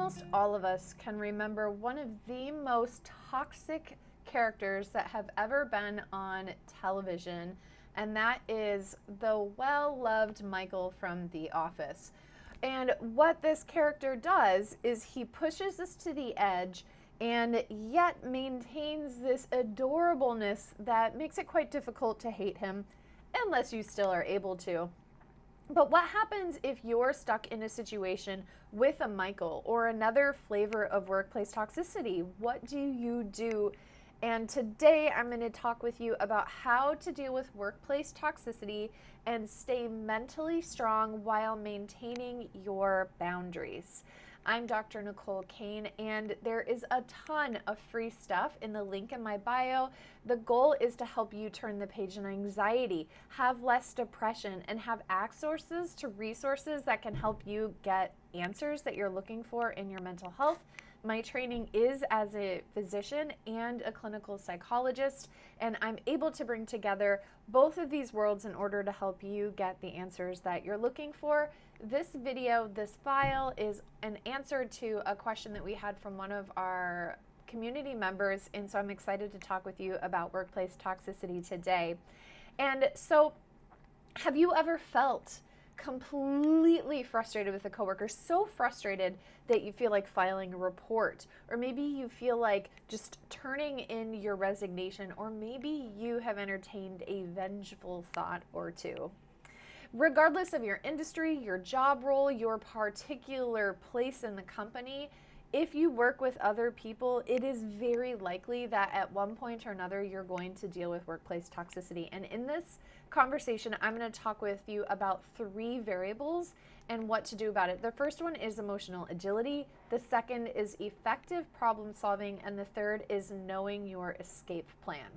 almost all of us can remember one of the most toxic characters that have ever been on television, and that is the well-loved Michael from The Office. And what this character does is he pushes us to the edge and yet maintains this adorableness that makes it quite difficult to hate him, unless you still are able to. But what happens if you're stuck in a situation with a Michael or another flavor of workplace toxicity? What do you do? And today I'm going to talk with you about how to deal with workplace toxicity and stay mentally strong while maintaining your boundaries. I'm Dr. Nicole Cain, and there is a ton of free stuff in the link in my bio. The goal is to help you turn the page on anxiety, have less depression, and have access to resources that can help you get answers that you're looking for in your mental health. My training is as a physician and a clinical psychologist, and I'm able to bring together both of these worlds in order to help you get the answers that you're looking for. This video, this file, is an answer to a question that we had from one of our community members, and so I'm excited to talk with you about workplace toxicity today. And so, have you ever felt completely frustrated with a coworker, so frustrated that you feel like filing a report, or maybe you feel like just turning in your resignation, or maybe you have entertained a vengeful thought or two? Regardless of your industry, your job role, your particular place in the company, if you work with other people, it is very likely that at one point or another you're going to deal with workplace toxicity. And in this conversation, I'm going to talk with you about 3 variables and what to do about it. The first one is emotional agility, the second is effective problem solving, and the third is knowing your escape plan.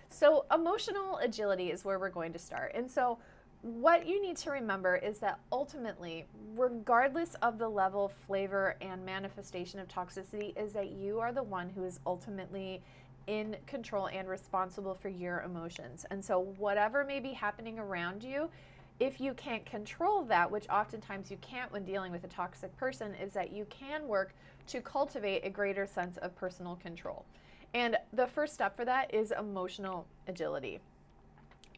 So emotional agility is where we're going to start. And so what you need to remember is that ultimately, regardless of the level, flavor, and manifestation of toxicity, is that you are the one who is ultimately in control and responsible for your emotions. And so whatever may be happening around you, if you can't control that, which oftentimes you can't when dealing with a toxic person, is that you can work to cultivate a greater sense of personal control. And the first step for that is emotional agility.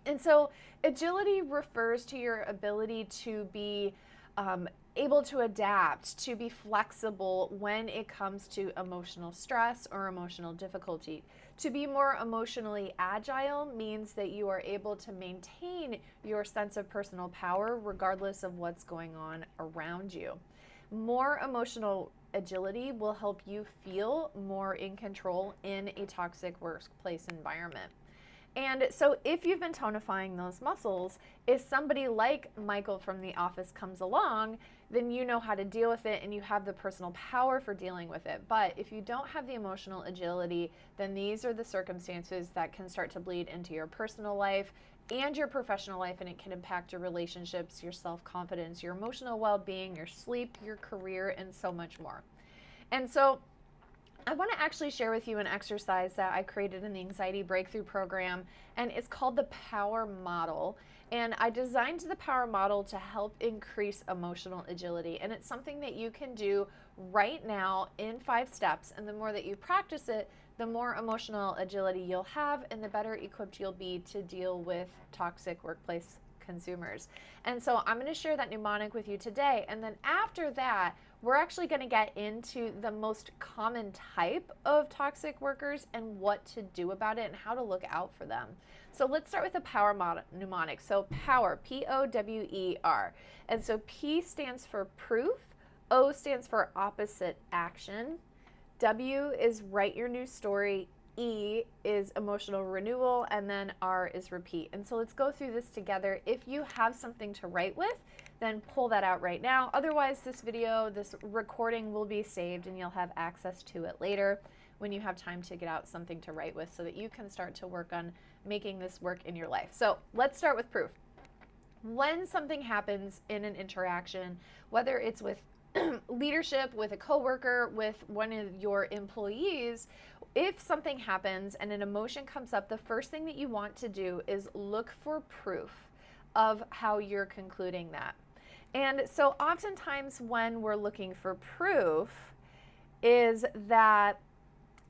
And so agility refers to your ability to be able to adapt, to be flexible when it comes to emotional stress or emotional difficulty. To be more emotionally agile means that you are able to maintain your sense of personal power regardless of what's going on around you. More emotional agility will help you feel more in control in a toxic workplace environment. And so if you've been tonifying those muscles, if somebody like Michael from The Office comes along, then you know how to deal with it and you have the personal power for dealing with it. But if you don't have the emotional agility, then these are the circumstances that can start to bleed into your personal life and your professional life, and it can impact your relationships, your self-confidence, your emotional well-being, your sleep, your career, and so much more. And so I want to actually share with you an exercise that I created in the Anxiety Breakthrough Program, and it's called the Power Model. And I designed the Power Model to help increase emotional agility. And it's something that you can do right now in 5 steps. And the more that you practice it, the more emotional agility you'll have and the better equipped you'll be to deal with toxic workplace consumers. And so I'm going to share that mnemonic with you today. And then after that, we're actually going to get into the most common type of toxic workers and what to do about it and how to look out for them. So let's start with the power mnemonic. So power, P-O-W-E-R. And so P stands for proof, O stands for opposite action, W is write your new story, E is emotional renewal, and then R is repeat. And so let's go through this together. If you have something to write with, then pull that out right now. Otherwise, this video, this recording will be saved and you'll have access to it later when you have time to get out something to write with so that you can start to work on making this work in your life. So let's start with proof. When something happens in an interaction, whether it's with leadership, with a coworker, with one of your employees, if something happens and an emotion comes up, the first thing that you want to do is look for proof of how you're concluding that. And so oftentimes when we're looking for proof, is that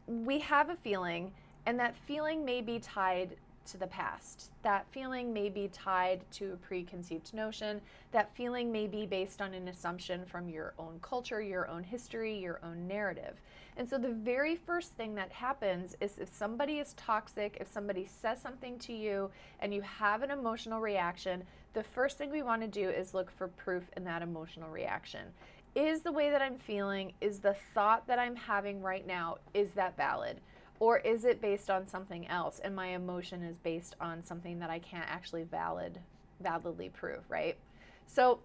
we have a feeling, and that feeling may be tied to the past. That feeling may be tied to a preconceived notion. That feeling may be based on an assumption from your own culture, your own history, your own narrative. And so the very first thing that happens is if somebody is toxic, if somebody says something to you and you have an emotional reaction, the first thing we want to do is look for proof in that emotional reaction. Is the way that I'm feeling, is the thought that I'm having right now, is that valid? Or is it based on something else and my emotion is based on something that I can't actually validly prove, right? So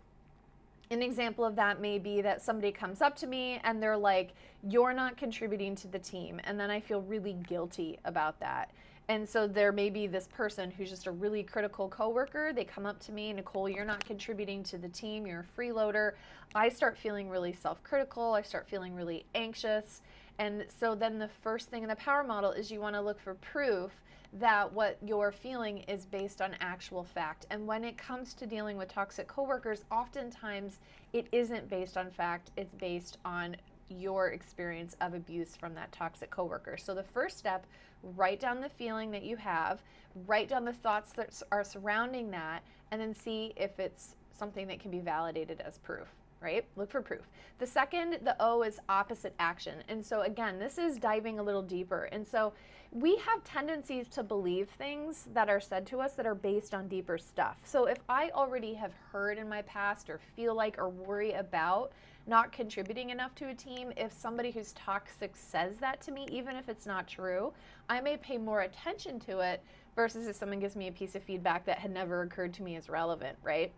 an example of that may be that somebody comes up to me and they're like, you're not contributing to the team. And then I feel really guilty about that. And so there may be this person who's just a really critical coworker. They come up to me, Nicole, you're not contributing to the team. You're a freeloader. I start feeling really self-critical. I start feeling really anxious. And so then the first thing in the power model is you want to look for proof that what you're feeling is based on actual fact. And when it comes to dealing with toxic coworkers, oftentimes it isn't based on fact. It's based on your experience of abuse from that toxic coworker. So the first step, write down the feeling that you have, write down the thoughts that are surrounding that, and then see if it's something that can be validated as proof. Right? Look for proof. The second, the O, is opposite action. And so again, this is diving a little deeper. And so we have tendencies to believe things that are said to us that are based on deeper stuff. So if I already have heard in my past or feel like or worry about not contributing enough to a team, if somebody who's toxic says that to me, even if it's not true, I may pay more attention to it versus if someone gives me a piece of feedback that had never occurred to me as relevant, right?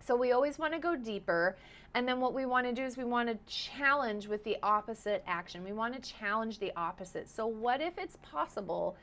So we always want to go deeper, and then what we want to do is we want to challenge with the opposite action. We want to challenge the opposite. So what if it's possible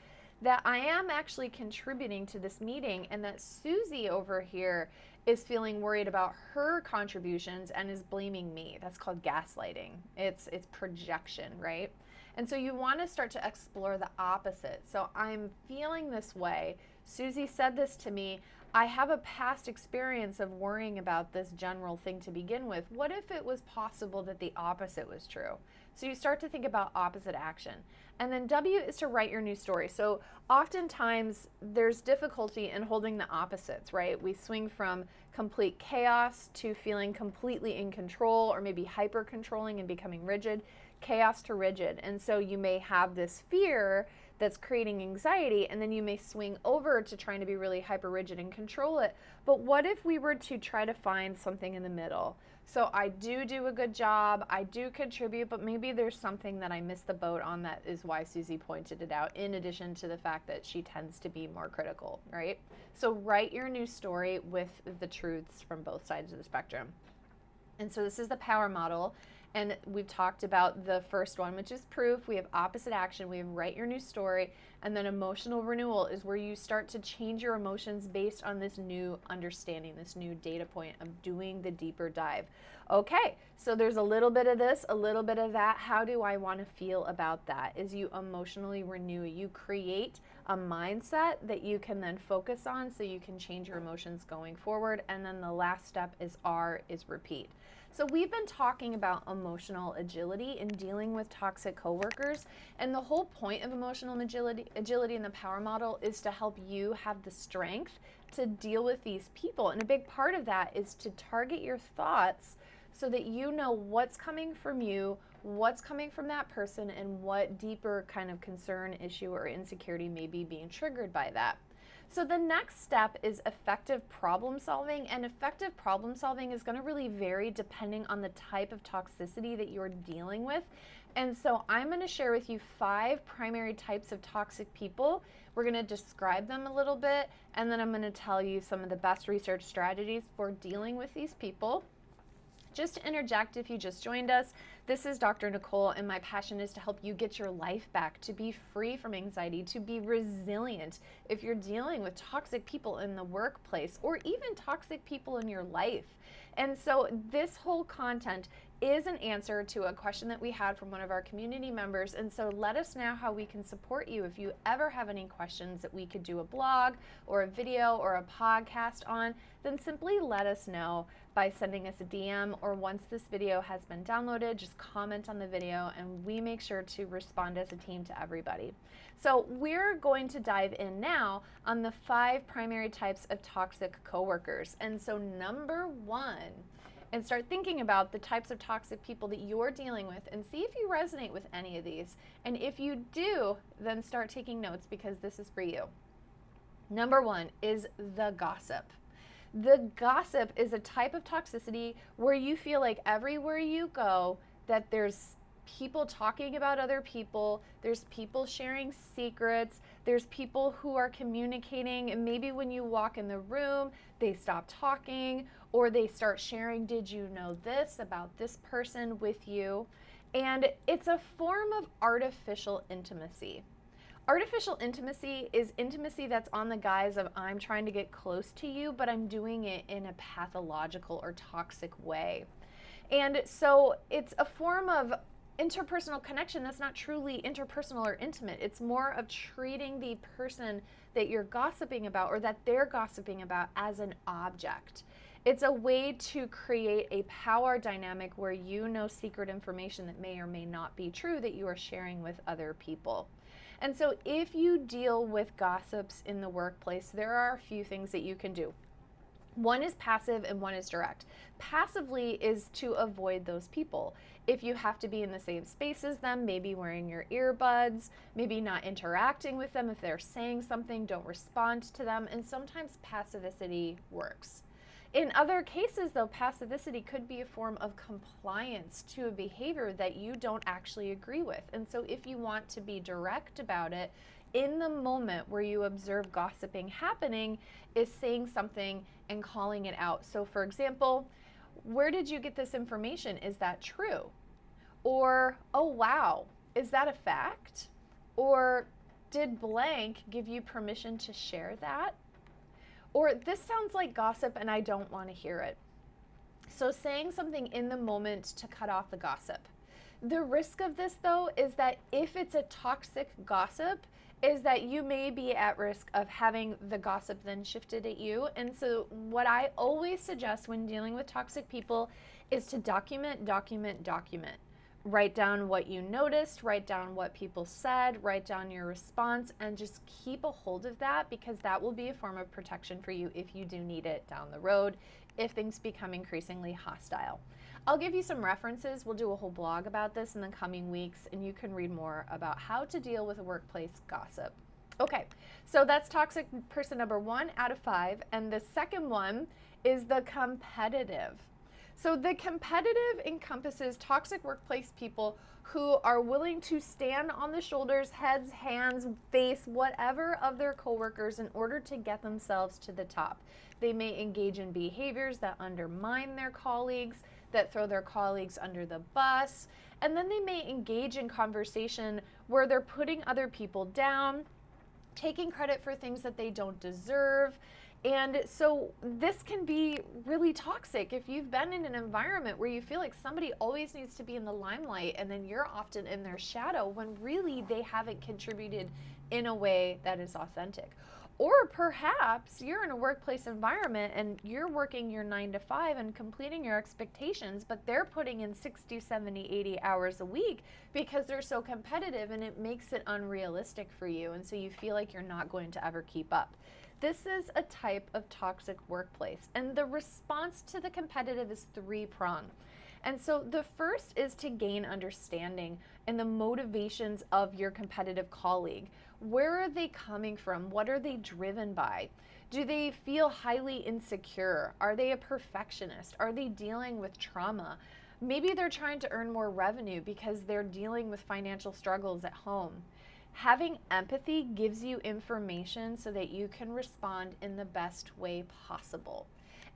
that I am actually contributing to this meeting and that Susie over here is feeling worried about her contributions and is blaming me? That's called gaslighting. It's projection, right? And so you want to start to explore the opposite. So I'm feeling this way. Susie said this to me. I have a past experience of worrying about this general thing to begin with. What if it was possible that the opposite was true? So you start to think about opposite action. And then W is to write your new story. So oftentimes there's difficulty in holding the opposites, right? We swing from complete chaos to feeling completely in control, or maybe hyper controlling and becoming rigid, chaos to rigid. And so you may have this fear that's creating anxiety, and then you may swing over to trying to be really hyper rigid and control it. But what if we were to try to find something in the middle? So I do a good job, I do contribute, but maybe there's something that I missed the boat on. That is why Susie pointed it out, in addition to the fact that she tends to be more critical, right? So write your new story with the truths from both sides of the spectrum. And so this is the power model. And we've talked about the first one, which is proof. We have opposite action. We have write your new story. And then emotional renewal is where you start to change your emotions based on this new understanding, this new data point of doing the deeper dive. Okay, so there's a little bit of this, a little bit of that. How do I want to feel about that? Is you emotionally renew. You create a mindset that you can then focus on so you can change your emotions going forward. And then the last step is R, is repeat. So we've been talking about emotional agility in dealing with toxic coworkers, and the whole point of emotional agility in the power model is to help you have the strength to deal with these people. And a big part of that is to target your thoughts so that you know what's coming from you, what's coming from that person, and what deeper kind of concern, issue, or insecurity may be being triggered by that. So the next step is effective problem solving, and effective problem solving is going to really vary depending on the type of toxicity that you're dealing with. And so I'm going to share with you 5 primary types of toxic people. We're going to describe them a little bit, and then I'm going to tell you some of the best research strategies for dealing with these people. Just to interject, if you just joined us, this is Dr. Nicole, and my passion is to help you get your life back, to be free from anxiety, to be resilient if you're dealing with toxic people in the workplace or even toxic people in your life. And so this whole content is an answer to a question that we had from one of our community members. And so let us know how we can support you. If you ever have any questions that we could do a blog or a video or a podcast on, then simply let us know by sending us a DM, or once this video has been downloaded, just comment on the video and we make sure to respond as a team to everybody. So we're going to dive in now on the 5 primary types of toxic coworkers. And so number 1, and start thinking about the types of toxic people that you're dealing with and see if you resonate with any of these. And if you do, then start taking notes because this is for you. Number 1 is the gossip. The gossip is a type of toxicity where you feel like everywhere you go that there's people talking about other people, there's people sharing secrets, there's people who are communicating, and maybe when you walk in the room, they stop talking, or they start sharing, did you know this about this person with you? And it's a form of artificial intimacy. Artificial intimacy is intimacy that's on the guise of I'm trying to get close to you, but I'm doing it in a pathological or toxic way. And so it's a form of interpersonal connection that's not truly interpersonal or intimate. It's more of treating the person that you're gossiping about or that they're gossiping about as an object. It's a way to create a power dynamic where you know secret information that may or may not be true that you are sharing with other people. And so if you deal with gossips in the workplace, there are a few things that you can do. One is passive and one is direct. Passively is to avoid those people. If you have to be in the same space as them, maybe wearing your earbuds, maybe not interacting with them. If they're saying something, don't respond to them. And sometimes passivity works. In other cases, though, passivity could be a form of compliance to a behavior that you don't actually agree with. And so if you want to be direct about it, in the moment where you observe gossiping happening, is saying something and calling it out. So for example, where did you get this information? Is that true? Or, oh wow, is that a fact? Or did blank give you permission to share that? Or this sounds like gossip and I don't want to hear it. So saying something in the moment to cut off the gossip. The risk of this, though, is that if it's a toxic gossip, is that you may be at risk of having the gossip then shifted at you. And so what I always suggest when dealing with toxic people is to document. Write down what you noticed, write down what people said, write down your response, and just keep a hold of that because that will be a form of protection for you if you do need it down the road, if things become increasingly hostile. I'll give you some references. We'll do a whole blog about this in the coming weeks, and you can read more about how to deal with a workplace gossip. Okay, so that's toxic person number 1 out of 5, and the second one is the competitive. So the competitive encompasses toxic workplace people who are willing to stand on the shoulders, heads, hands, face, whatever of their coworkers in order to get themselves to the top. They may engage in behaviors that undermine their colleagues, that throw their colleagues under the bus, and then they may engage in conversation where they're putting other people down, taking credit for things that they don't deserve. And so this can be really toxic if you've been in an environment where you feel like somebody always needs to be in the limelight and then you're often in their shadow when really they haven't contributed in a way that is authentic. Or perhaps you're in a workplace environment and you're working your 9 to 5 and completing your expectations, but they're putting in 60, 70, 80 hours a week because they're so competitive and it makes it unrealistic for you. And so you feel like you're not going to ever keep up. This is a type of toxic workplace, and the response to the competitive is 3-pronged. And so the first is to gain understanding and the motivations of your competitive colleague. Where are they coming from? What are they driven by? Do they feel highly insecure? Are they a perfectionist? Are they dealing with trauma? Maybe they're trying to earn more revenue because they're dealing with financial struggles at home. Having empathy gives you information so that you can respond in the best way possible.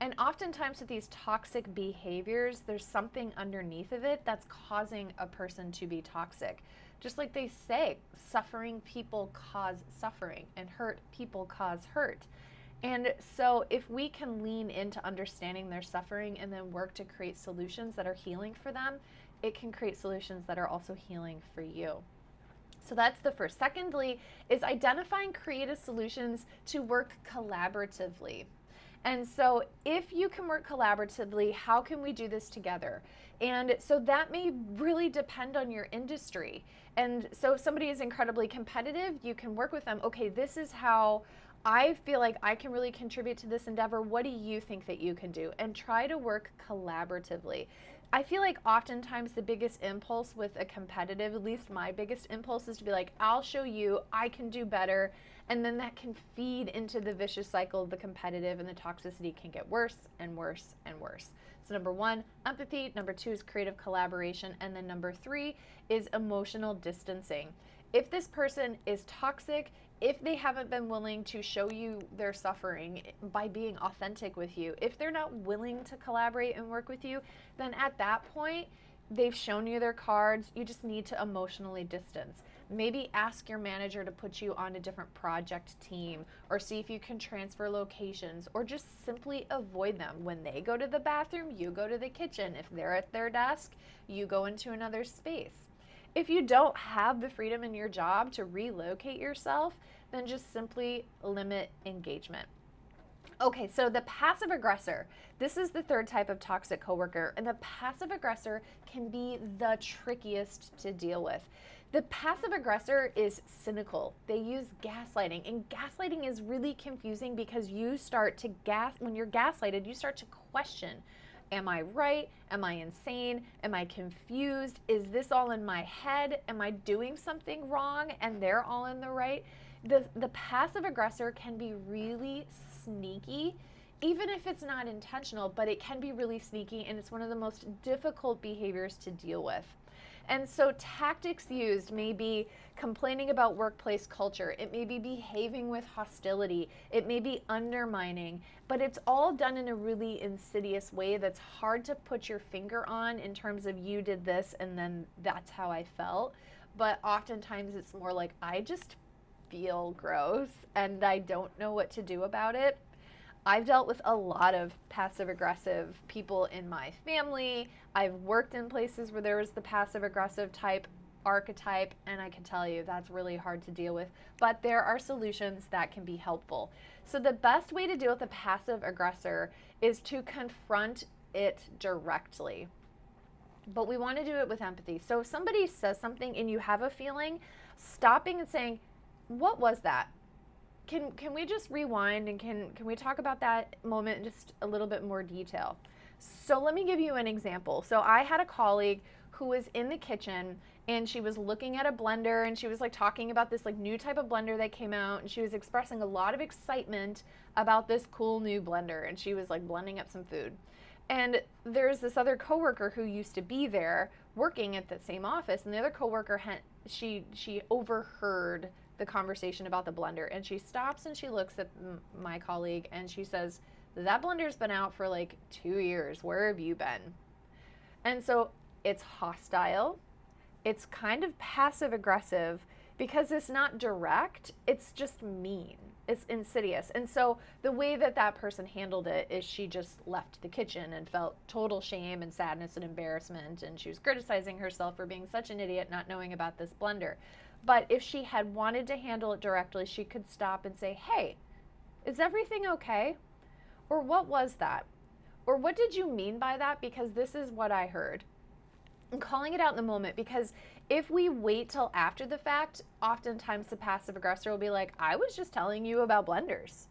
And oftentimes with these toxic behaviors, there's something underneath of it that's causing a person to be toxic. Just like they say, suffering people cause suffering and hurt people cause hurt. And so if we can lean into understanding their suffering and then work to create solutions that are healing for them, it can create solutions that are also healing for you. So that's the first. Secondly, is identifying creative solutions to work collaboratively. And so if you can work collaboratively, how can we do this together? And so that may really depend on your industry. And so if somebody is incredibly competitive, you can work with them. Okay, this is how I feel like I can really contribute to this endeavor. What do you think that you can do? And try to work collaboratively. I feel like oftentimes the biggest impulse with a competitive, at least my biggest impulse, is to be like, I'll show you, I can do better. And then that can feed into the vicious cycle of the competitive, and the toxicity can get worse and worse and worse. So number one, empathy. Number two is creative collaboration. And then number three is emotional distancing. If this person is toxic, if they haven't been willing to show you their suffering by being authentic with you, if they're not willing to collaborate and work with you, then at that point, they've shown you their cards. You just need to emotionally distance. Maybe ask your manager to put you on a different project team, or see if you can transfer locations, or just simply avoid them. When they go to the bathroom, you go to the kitchen. If they're at their desk, you go into another space. If you don't have the freedom in your job to relocate yourself, then just simply limit engagement. Okay, so the passive aggressor. This is the third type of toxic coworker, and the passive aggressor can be the trickiest to deal with. The passive aggressor is cynical. They use gaslighting, and gaslighting is really confusing because you start to when you're gaslighted, you start to question, am I right? Am I insane? Am I confused? Is this all in my head? Am I doing something wrong and they're all in the right? The passive aggressor can be really sneaky, even if it's not intentional, but it can be really sneaky, and it's one of the most difficult behaviors to deal with. And so tactics used may be complaining about workplace culture. It may be behaving with hostility. It may be undermining, but it's all done in a really insidious way that's hard to put your finger on in terms of you did this and then that's how I felt. But oftentimes it's more like, I just feel gross and I don't know what to do about it. I've dealt with a lot of passive aggressive people in my family. I've worked in places where there was the passive aggressive type archetype, and I can tell you that's really hard to deal with, but there are solutions that can be helpful. So the best way to deal with a passive aggressor is to confront it directly. But we want to do it with empathy. So if somebody says something and you have a feeling, stopping and saying, what was that? Can we just rewind, and can we talk about that moment in just a little bit more detail? So let me give you an example. So I had a colleague who was in the kitchen, and she was looking at a blender, and she was like talking about this like new type of blender that came out, and she was expressing a lot of excitement about this cool new blender, and she was like blending up some food. And there's this other coworker who used to be there working at the same office, and the other coworker she overheard the conversation about the blender, and she stops and she looks at my colleague and she says, that blender's been out for like 2 years. Where have you been? And so it's hostile. It's kind of passive aggressive because it's not direct. It's just mean. It's insidious. And so the way that that person handled it is she just left the kitchen and felt total shame and sadness and embarrassment, and she was criticizing herself for being such an idiot not knowing about this blender. But if she had wanted to handle it directly, she could stop and say, hey, is everything okay? Or what was that? Or what did you mean by that? Because this is what I heard. And calling it out in the moment, because if we wait till after the fact, oftentimes the passive aggressor will be like, I was just telling you about blenders.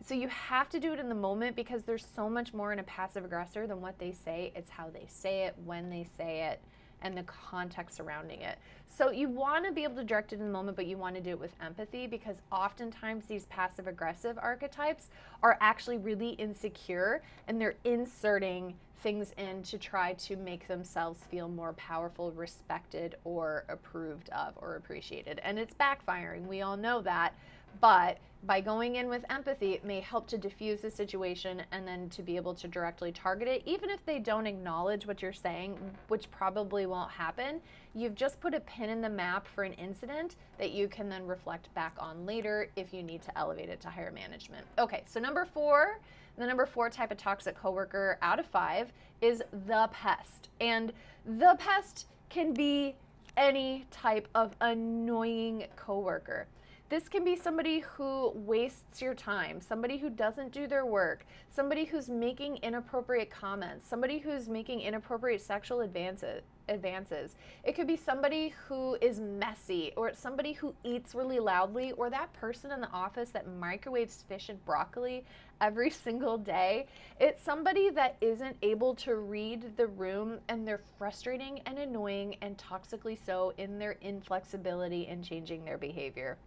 So you have to do it in the moment, because there's so much more in a passive aggressor than what they say. It's how they say it, when they say it, and the context surrounding it. So you want to be able to direct it in the moment, but you want to do it with empathy, because oftentimes these passive aggressive archetypes are actually really insecure, and they're inserting things in to try to make themselves feel more powerful, respected, or approved of, or appreciated. And it's backfiring. We all know that. But by going in with empathy, it may help to diffuse the situation and then to be able to directly target it. Even if they don't acknowledge what you're saying, which probably won't happen, you've just put a pin in the map for an incident that you can then reflect back on later if you need to elevate it to higher management. Okay, so the number 4 type of toxic coworker out of 5 is the pest. And the pest can be any type of annoying coworker. This can be somebody who wastes your time, somebody who doesn't do their work, somebody who's making inappropriate comments, somebody who's making inappropriate sexual advances. It could be somebody who is messy, or it's somebody who eats really loudly, or that person in the office that microwaves fish and broccoli every single day. It's somebody that isn't able to read the room, and they're frustrating and annoying and toxically so in their inflexibility in changing their behavior.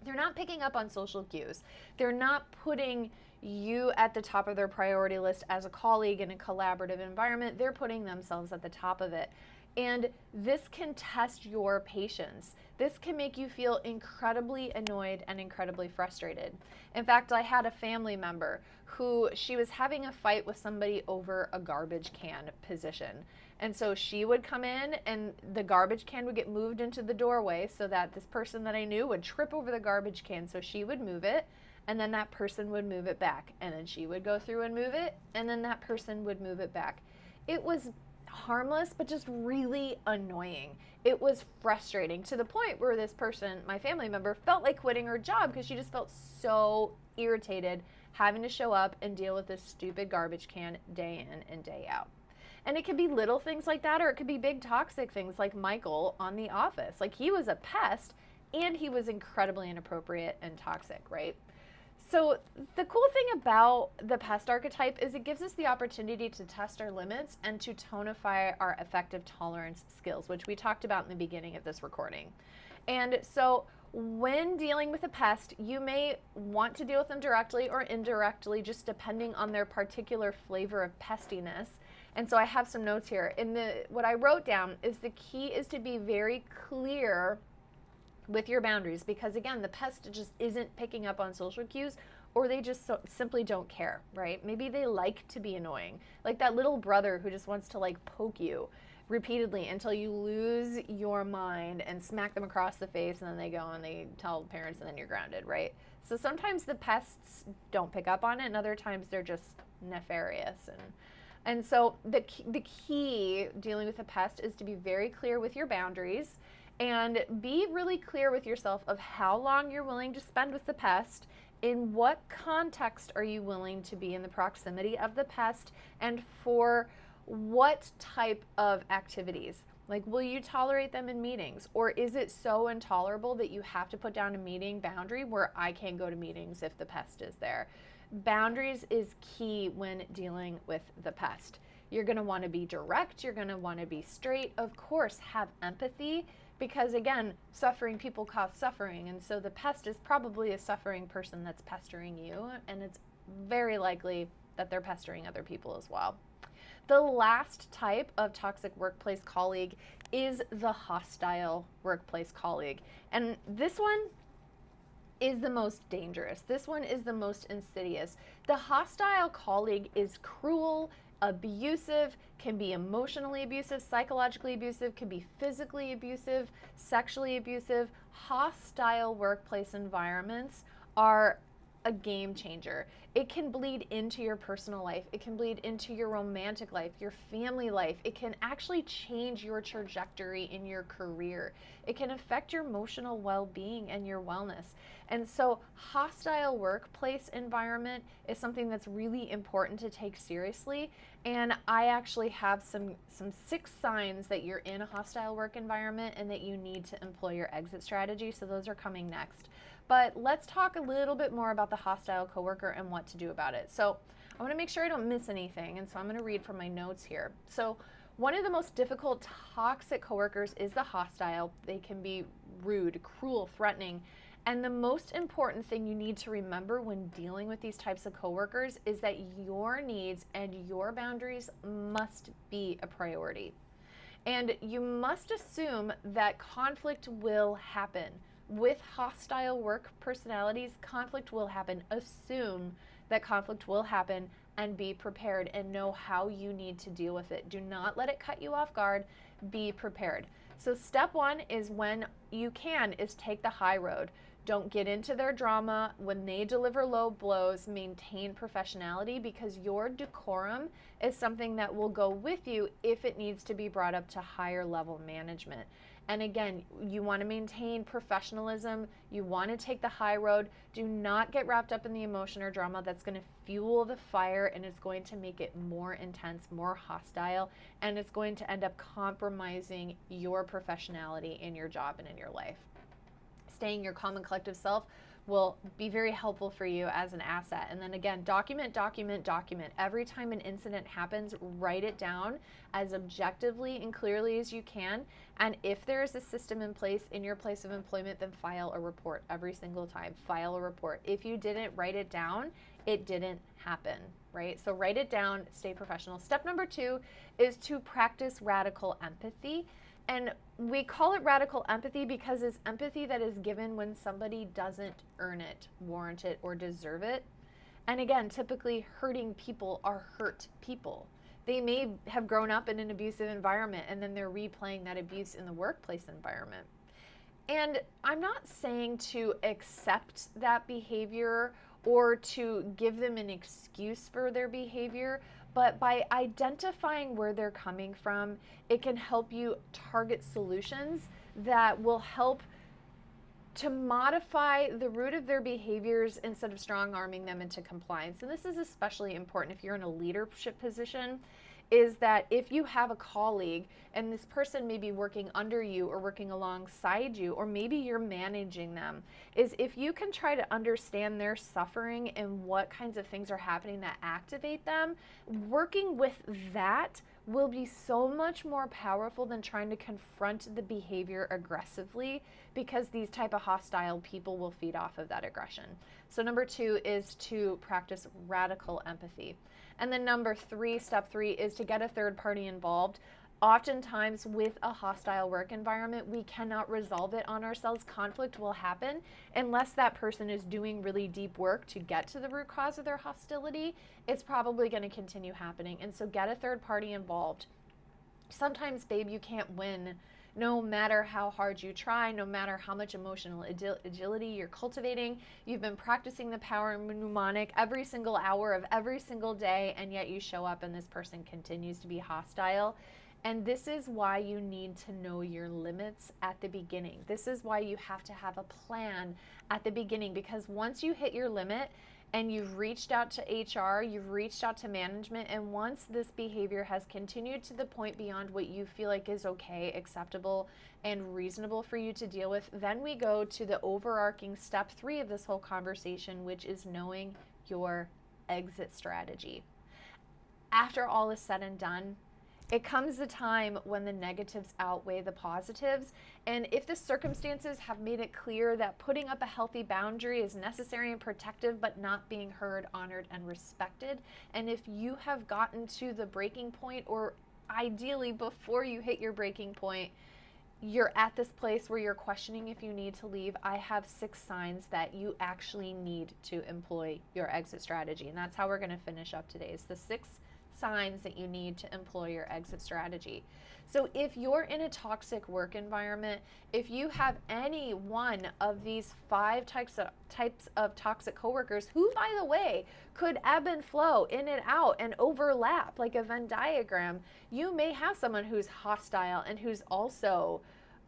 They're not picking up on social cues. They're not putting you at the top of their priority list as a colleague in a collaborative environment. They're putting themselves at the top of it. And this can test your patience. This can make you feel incredibly annoyed and incredibly frustrated. In fact, I had a family member who she was having a fight with somebody over a garbage can position. And so she would come in and the garbage can would get moved into the doorway so that this person that I knew would trip over the garbage can. So she would move it, and then that person would move it back. And then she would go through and move it, and then that person would move it back. It was harmless, but just really annoying. It was frustrating to the point where this person, my family member, felt like quitting her job because she just felt so irritated having to show up and deal with this stupid garbage can day in and day out. And it could be little things like that, or it could be big toxic things like Michael on The Office. Like, he was a pest and he was incredibly inappropriate and toxic, right? So the cool thing about the pest archetype is it gives us the opportunity to test our limits and to tonify our effective tolerance skills, which we talked about in the beginning of this recording. And so when dealing with a pest, you may want to deal with them directly or indirectly, just depending on their particular flavor of pestiness. And so I have some notes here. What I wrote down is the key is to be very clear with your boundaries, because again, the pest just isn't picking up on social cues, or they just simply don't care, right? Maybe they like to be annoying, like that little brother who just wants to like poke you repeatedly until you lose your mind and smack them across the face, and then they go and they tell parents, and then you're grounded, right? So sometimes the pests don't pick up on it, and other times they're just nefarious. And so the key dealing with a pest is to be very clear with your boundaries and be really clear with yourself of how long you're willing to spend with the pest, in what context are you willing to be in the proximity of the pest, and for what type of activities. Like, will you tolerate them in meetings, or is it so intolerable that you have to put down a meeting boundary where I can't go to meetings if the pest is there? Boundaries is key when dealing with the pest. You're going to want to be direct. You're going to want to be straight. Of course, have empathy, because again, suffering people cause suffering. And so the pest is probably a suffering person that's pestering you, and it's very likely that they're pestering other people as well. The last type of toxic workplace colleague is the hostile workplace colleague. And this one is the most dangerous. This one is the most insidious. The hostile colleague is cruel, abusive, can be emotionally abusive, psychologically abusive, can be physically abusive, sexually abusive. Hostile workplace environments are a game changer. It can bleed into your personal life. It can bleed into your romantic life, your family life. It can actually change your trajectory in your career. It can affect your emotional well-being and your wellness. And so hostile workplace environment is something that's really important to take seriously. And I actually have some 6 signs that you're in a hostile work environment and that you need to employ your exit strategy. So those are coming next. But let's talk a little bit more about the hostile coworker and what to do about it. So I want to make sure I don't miss anything, and so I'm going to read from my notes here. So one of the most difficult toxic coworkers is the hostile. They can be rude, cruel, threatening. And the most important thing you need to remember when dealing with these types of coworkers is that your needs and your boundaries must be a priority. And you must assume that conflict will happen. with hostile work personalities, conflict will happen. Assume that conflict will happen and be prepared and know how you need to deal with it. Do not let it cut you off guard. Be prepared. So step one is, when you can, is take the high road. Don't get into their drama. When they deliver low blows, maintain professionality, because your decorum is something that will go with you if it needs to be brought up to higher level management. And again, you want to maintain professionalism. You want to take the high road. Do not get wrapped up in the emotion or drama. That's going to fuel the fire, and it's going to make it more intense, more hostile, and it's going to end up compromising your professionality in your job and in your life. Staying your calm and collective self will be very helpful for you as an asset. And then again, document. Every time an incident happens, write it down as objectively and clearly as you can. And if there is a system in place in your place of employment, then file a report every single time. File a report. If you didn't write it down, it didn't happen, right? So write it down, stay professional. Step number 2 is to practice radical empathy. And we call it radical empathy because it's empathy that is given when somebody doesn't earn it, warrant it, or deserve it. And again, typically hurting people are hurt people. They may have grown up in an abusive environment, and then they're replaying that abuse in the workplace environment. And I'm not saying to accept that behavior or to give them an excuse for their behavior, but by identifying where they're coming from, it can help you target solutions that will help to modify the root of their behaviors instead of strong-arming them into compliance. And this is especially important if you're in a leadership position, is that if you have a colleague and this person may be working under you or working alongside you, or maybe you're managing them, is if you can try to understand their suffering and what kinds of things are happening that activate them, working with that will be so much more powerful than trying to confront the behavior aggressively, because these type of hostile people will feed off of that aggression. So number 2 is to practice radical empathy. And then number 3, step 3, is to get a third party involved. Oftentimes with a hostile work environment, we cannot resolve it on ourselves. Conflict will happen unless that person is doing really deep work to get to the root cause of their hostility. It's probably going to continue happening. And so get a third party involved. Sometimes, babe, you can't win no matter how hard you try, no matter how much emotional agility you're cultivating. You've been practicing the power of mnemonic every single hour of every single day, and yet you show up and this person continues to be hostile. And this is why you need to know your limits at the beginning. This is why you have to have a plan at the beginning, because once you hit your limit and you've reached out to HR, you've reached out to management, and once this behavior has continued to the point beyond what you feel like is okay, acceptable, and reasonable for you to deal with, then we go to the overarching step 3 of this whole conversation, which is knowing your exit strategy. After all is said and done, it comes a time when the negatives outweigh the positives, and if the circumstances have made it clear that putting up a healthy boundary is necessary and protective, but not being heard, honored, and respected, and if you have gotten to the breaking point, or ideally before you hit your breaking point, you're at this place where you're questioning if you need to leave, I have 6 signs that you actually need to employ your exit strategy, and that's how we're going to finish up today. It's the 6 signs that you need to employ your exit strategy. So if you're in a toxic work environment, if you have any one of these 5 types of toxic coworkers, who, by the way, could ebb and flow in and out and overlap like a Venn diagram, you may have someone who's hostile and who's also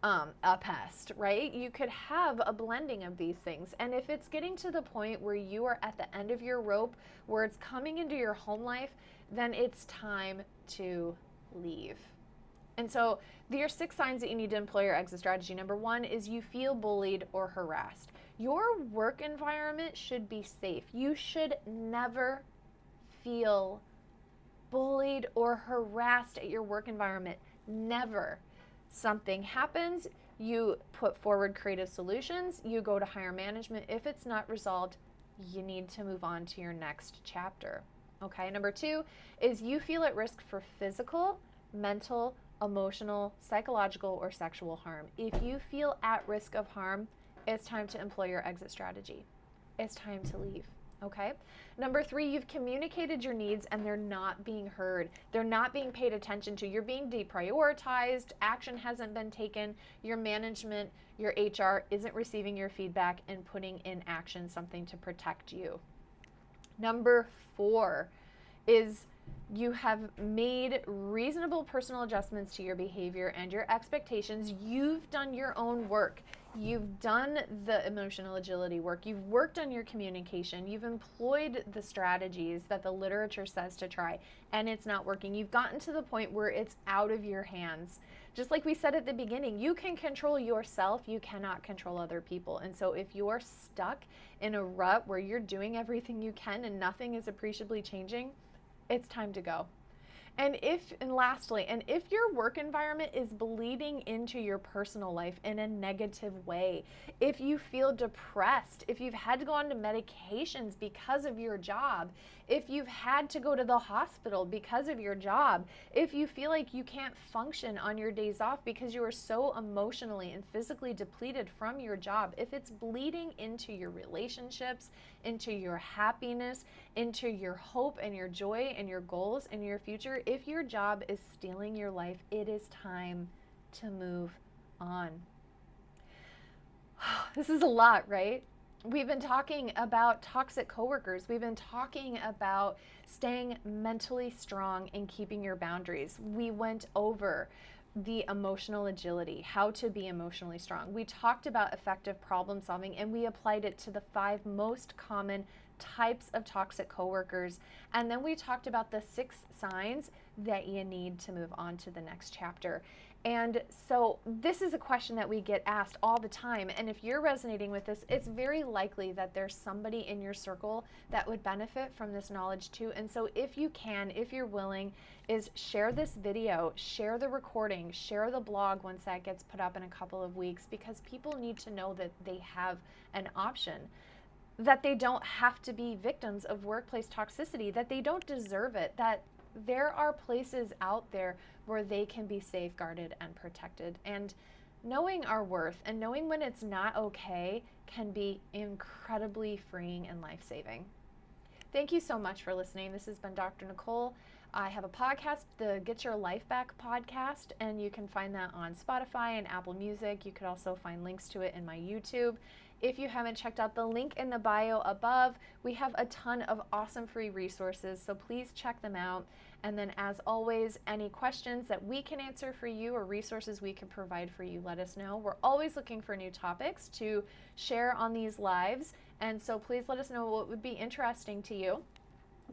a pest, right? You could have a blending of these things. And if it's getting to the point where you are at the end of your rope, where it's coming into your home life, then it's time to leave. And so there are 6 signs that you need to employ your exit strategy. Number 1 is you feel bullied or harassed. Your work environment should be safe. You should never feel bullied or harassed at your work environment. Never. Something happens, you put forward creative solutions, you go to higher management. If it's not resolved, you need to move on to your next chapter. Okay, number 2 is you feel at risk for physical, mental, emotional, psychological, or sexual harm. If you feel at risk of harm, It's time to employ your exit strategy. It's time to leave. Okay. Number 3, you've communicated your needs and they're not being heard. They're not being paid attention to. You're being deprioritized. Action hasn't been taken. Your management, your HR isn't receiving your feedback and putting in action something to protect you. Number 4 is you have made reasonable personal adjustments to your behavior and your expectations. You've done your own work. You've done the emotional agility work. You've worked on your communication. You've employed the strategies that the literature says to try, and it's not working. You've gotten to the point where it's out of your hands. Just like we said at the beginning, you can control yourself. You cannot control other people. And so if you're stuck in a rut where you're doing everything you can and nothing is appreciably changing, it's time to go. And lastly, if your work environment is bleeding into your personal life in a negative way, if you feel depressed, if you've had to go on to medications because of your job, if you've had to go to the hospital because of your job, if you feel like you can't function on your days off because you are so emotionally and physically depleted from your job, if it's bleeding into your relationships, into your happiness, into your hope and your joy and your goals and your future, if your job is stealing your life, it is time to move on. This is a lot, right? We've been talking about toxic coworkers. We've been talking about staying mentally strong and keeping your boundaries. We went over the emotional agility, how to be emotionally strong. We talked about effective problem solving, and we applied it to the 5 most common types of toxic coworkers. And then we talked about the 6 signs that you need to move on to the next chapter. And so this is a question that we get asked all the time. And if you're resonating with this, it's very likely that there's somebody in your circle that would benefit from this knowledge too. And so if you can, if you're willing, is share this video, share the recording, share the blog once that gets put up in a couple of weeks, because people need to know that they have an option, that they don't have to be victims of workplace toxicity, that they don't deserve it, that there are places out there where they can be safeguarded and protected. And knowing our worth and knowing when it's not okay can be incredibly freeing and life-saving. Thank you so much for listening. This has been Dr. Nicole. I have a podcast, the Get Your Life Back podcast, and you can find that on Spotify and Apple Music. You could also find links to it in my YouTube. If you haven't checked out the link in the bio above, we have a ton of awesome free resources, so please check them out. And then as always, any questions that we can answer for you or resources we can provide for you, let us know. We're always looking for new topics to share on these lives, and so please let us know what would be interesting to you.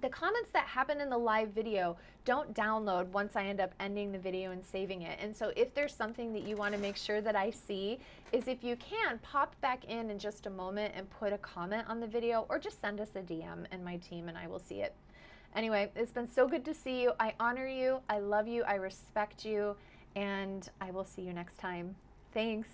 The comments that happen in the live video don't download once I end up ending the video and saving it. And so if there's something that you want to make sure that I see, is if you can, pop back in just a moment and put a comment on the video, or just send us a DM and my team and I will see it. Anyway, it's been so good to see you. I honor you. I love you. I respect you. And I will see you next time. Thanks.